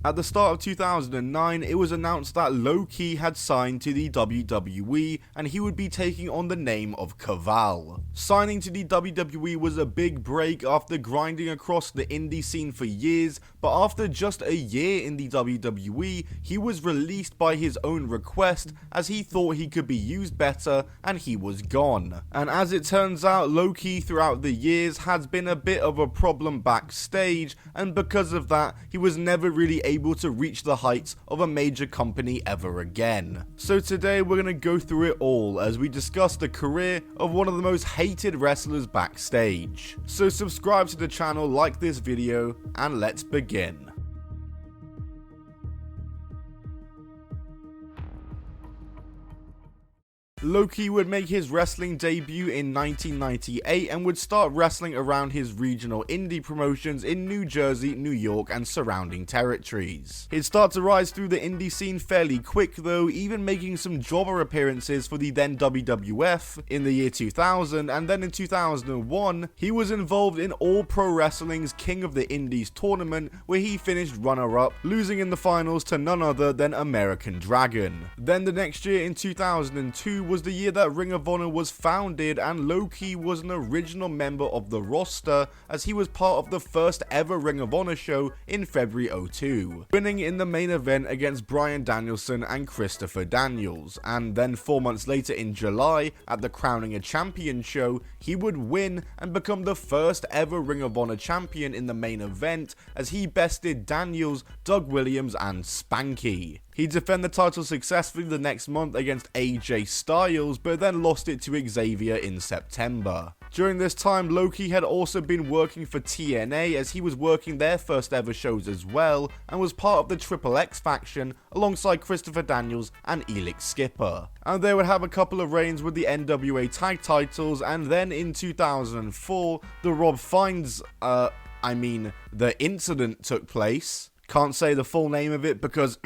At the start of 2009, it was announced that Low-Ki had signed to the WWE and he would be taking on the name of Kaval. Signing to the WWE was a big break after grinding across the indie scene for years, but after just a year in the WWE, he was released by his own request as he thought he could be used better and he was gone. And as it turns out, Low-Ki throughout the years has been a bit of a problem backstage, and because of that, he was never really able to reach the heights of a major company ever again. So today we're going to go through it all as we discuss the career of one of the most hated wrestlers backstage. So subscribe to the channel, like this video, and let's begin. Low-Ki would make his wrestling debut in 1998 and would start wrestling around his regional indie promotions in New Jersey, New York, and surrounding territories. He'd start to rise through the indie scene fairly quick though, even making some jobber appearances for the then WWF in the year 2000, and then in 2001, he was involved in All Pro Wrestling's King of the Indies tournament, where he finished runner-up, losing in the finals to none other than American Dragon. Then the next year in 2002, was the year that Ring of Honor was founded, and Low-Ki was an original member of the roster as he was part of the first ever Ring of Honor show in February 2002, winning in the main event against Bryan Danielson and Christopher Daniels, and then 4 months later in July at the Crowning a Champion show, he would win and become the first ever Ring of Honor champion in the main event as he bested Daniels, Doug Williams, and Spanky. He'd defend the title successfully the next month against AJ Styles, but then lost it to Xavier in September. During this time, Low-Ki had also been working for TNA as he was working their first ever shows as well, and was part of the Triple X faction alongside Christopher Daniels and Elix Skipper. And they would have a couple of reigns with the NWA tag titles, and then in 2004, the Rob Fiennes, the incident took place. Can't say the full name of it because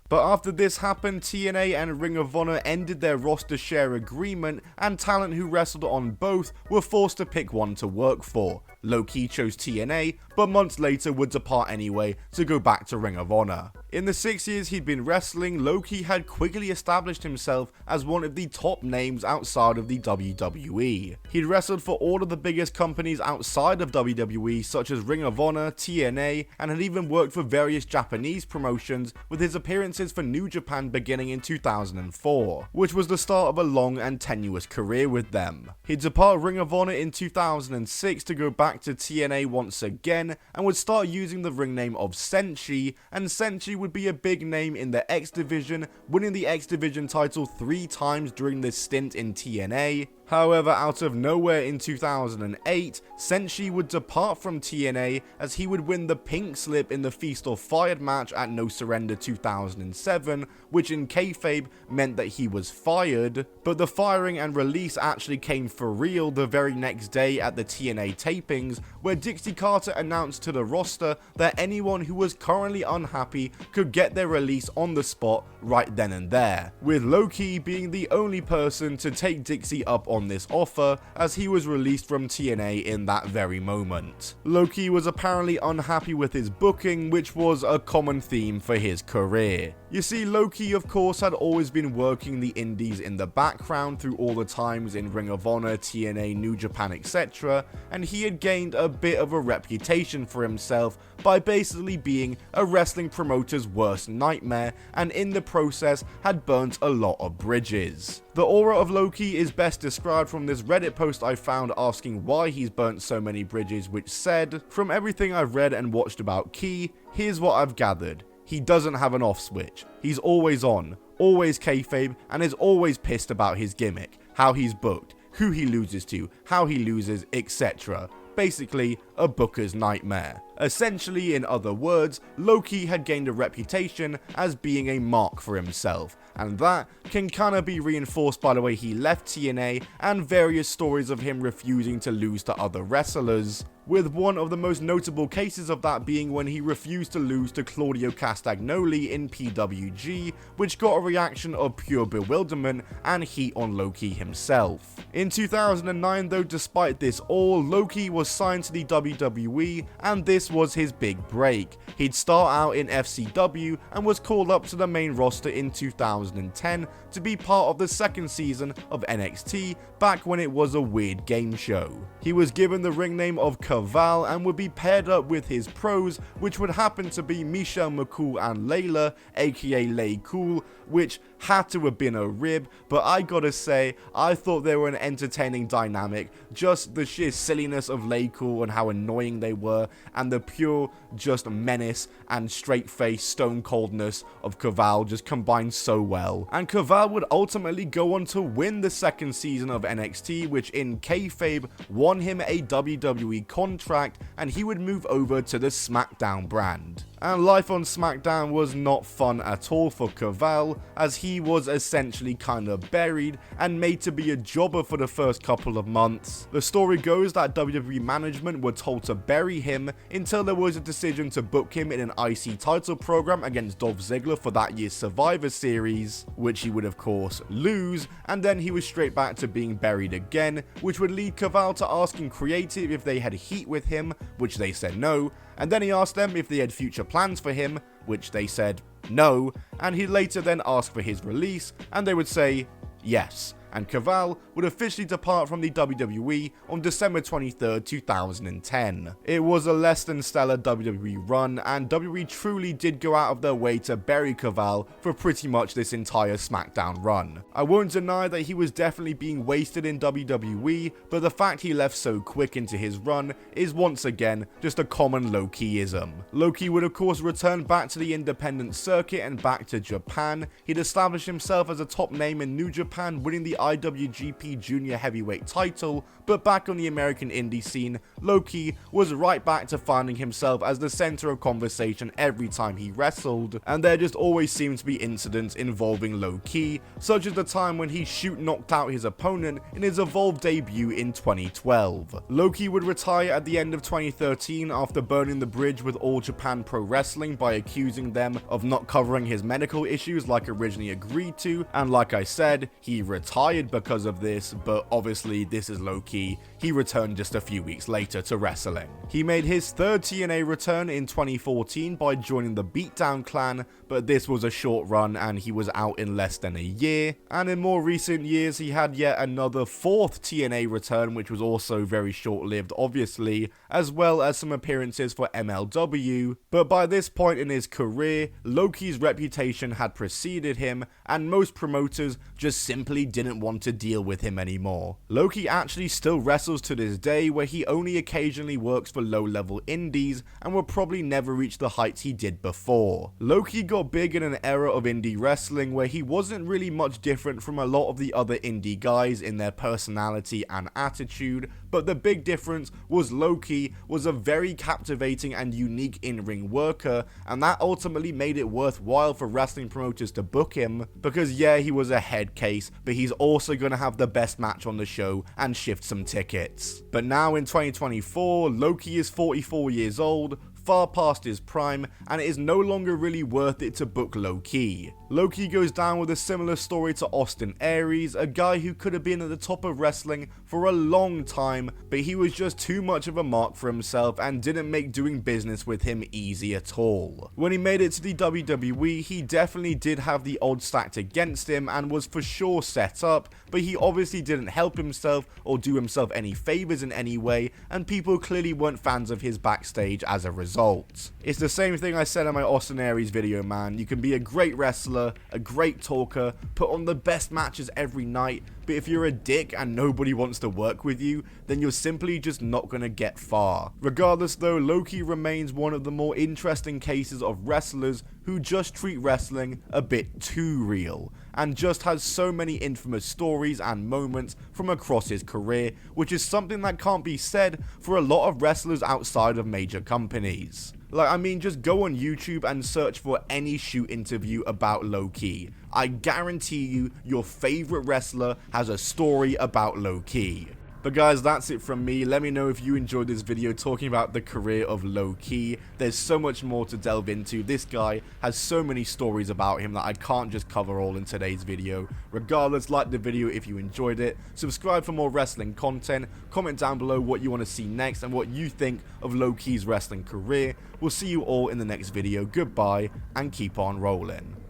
but after this happened, TNA and Ring of Honor ended their roster share agreement, and talent who wrestled on both were forced to pick one to work for. Low-Ki chose TNA, but months later would depart anyway to go back to Ring of Honor. In the 6 years he'd been wrestling, Low-Ki had quickly established himself as one of the top names outside of the WWE. He'd wrestled for all of the biggest companies outside of WWE such as Ring of Honor, TNA, and had even worked for various Japanese promotions, with his appearances for New Japan beginning in 2004, which was the start of a long and tenuous career with them. He'd depart Ring of Honor in 2006 to go back to TNA once again, and would start using the ring name of Senshi, and Senshi would be a big name in the X Division, winning the X Division title 3 times during this stint in TNA. However, out of nowhere in 2008, Senshi would depart from TNA as he would win the pink slip in the Feast or Fired match at No Surrender 2007, which in kayfabe meant that he was fired, but the firing and release actually came for real the very next day at the TNA tapings, where Dixie Carter announced to the roster that anyone who was currently unhappy could get their release on the spot right then and there, with Low-Ki being the only person to take Dixie up on this offer as he was released from TNA in that very moment. Low-Ki was apparently unhappy with his booking, which was a common theme for his career. You see, Low-Ki of course had always been working the indies in the background through all the times in Ring of Honor, TNA, New Japan, etc., and he had gained a bit of a reputation for himself by basically being a wrestling promoter's worst nightmare, and in the process had burnt a lot of bridges. The aura of Low-Ki is best described from this Reddit post I found asking why he's burnt so many bridges, which said, "From everything I've read and watched about Ki, here's what I've gathered. He doesn't have an off switch. He's always on, always kayfabe, and is always pissed about his gimmick, how he's booked, who he loses to, how he loses, etc. Basically, a booker's nightmare." Essentially, in other words, Low-Ki had gained a reputation as being a mark for himself, and that can kinda be reinforced by the way he left TNA and various stories of him refusing to lose to other wrestlers, with one of the most notable cases of that being when he refused to lose to Claudio Castagnoli in PWG, which got a reaction of pure bewilderment and heat on Low-Ki himself. In 2009 though, despite this all, Low-Ki was signed to the WWE, and this was his big break. He'd start out in FCW and was called up to the main roster in 2010 to be part of the second season of NXT, back when it was a weird game show. He was given the ring name of Kaval and would be paired up with his pros, which would happen to be Michelle McCool and Layla, aka Lay Cool, which had to have been a rib, but I gotta say, I thought they were an entertaining dynamic. Just the sheer silliness of Lay Cool and how annoying they were, and the pure just menace and straight-faced stone coldness of Kaval just combined so well. And Kaval would ultimately go on to win the second season of NXT, which in kayfabe won him a WWE contract, and he would move over to the SmackDown brand. And life on SmackDown was not fun at all for Kaval, as he was essentially kinda buried and made to be a jobber for the first couple of months. The story goes that WWE management were told to bury him until there was a decision to book him in an IC title program against Dolph Ziggler for that year's Survivor Series, which he would of course lose, and then he was straight back to being buried again, which would lead Kaval to asking Creative if they had heat with him, which they said no, and then he asked them if they had future plans for him, which they said no, and he later then asked for his release, and they would say yes, and Kaval would officially depart from the WWE on December 23rd, 2010. It was a less than stellar WWE run, and WWE truly did go out of their way to bury Kaval for pretty much this entire SmackDown run. I won't deny that he was definitely being wasted in WWE, but the fact he left so quick into his run is once again just a common Low-Keyism. Low-Key would of course return back to the independent circuit and back to Japan. He'd established himself as a top name in New Japan, winning the IWGP Junior Heavyweight title, but back on the American indie scene, Low-Key was right back to finding himself as the center of conversation every time he wrestled, and there just always seemed to be incidents involving Low-Key, such as the time when he knocked out his opponent in his Evolve debut in 2012. Low-Key would retire at the end of 2013 after burning the bridge with All Japan Pro Wrestling by accusing them of not covering his medical issues like originally agreed to, and like I said, he retired because of this, but obviously this is Low-Key. He returned just a few weeks later to wrestling. He made his third TNA return in 2014 by joining the Beatdown Clan, but this was a short run and he was out in less than a year. And in more recent years, he had yet another fourth TNA return, which was also very short-lived obviously, as well as some appearances for MLW. But by this point in his career, Low-Key's reputation had preceded him, and most promoters just simply didn't want to deal with him anymore. Low-Key actually still wrestles to this day, where he only occasionally works for low-level indies and will probably never reach the heights he did before. Low-Key got big in an era of indie wrestling where he wasn't really much different from a lot of the other indie guys in their personality and attitude, but the big difference was Low-Key was a very captivating and unique in-ring worker, and that ultimately made it worthwhile for wrestling promoters to book him, because yeah, he was a head case, but he's also going to have the best match on the show and shift some tickets. But now in 2024, Low-Key is 44 years old, far past his prime, and it is no longer really worth it to book Low-Key. Low-Key goes down with a similar story to Austin Aries, a guy who could have been at the top of wrestling for a long time, but he was just too much of a mark for himself and didn't make doing business with him easy at all. When he made it to the WWE, he definitely did have the odds stacked against him and was for sure set up, but he obviously didn't help himself or do himself any favors in any way, and people clearly weren't fans of his backstage as a result. It's the same thing I said in my Austin Aries video, man. You can be a great wrestler, a great talker, put on the best matches every night, but if you're a dick and nobody wants to work with you, then you're simply just not gonna get far. Regardless though, Low-Key remains one of the more interesting cases of wrestlers who just treat wrestling a bit too real, and just has so many infamous stories and moments from across his career, which is something that can't be said for a lot of wrestlers outside of major companies. Like, I mean, just go on YouTube and search for any shoot interview about Low-Key. I guarantee you, your favorite wrestler has a story about Low-Key. But guys, that's it from me. Let me know if you enjoyed this video talking about the career of Low Ki. There's so much more to delve into. This guy has so many stories about him that I can't just cover all in today's video. Regardless, like the video if you enjoyed it, subscribe for more wrestling content, comment down below what you want to see next and what you think of Low Ki's wrestling career. We'll see you all in the next video. Goodbye and keep on rolling.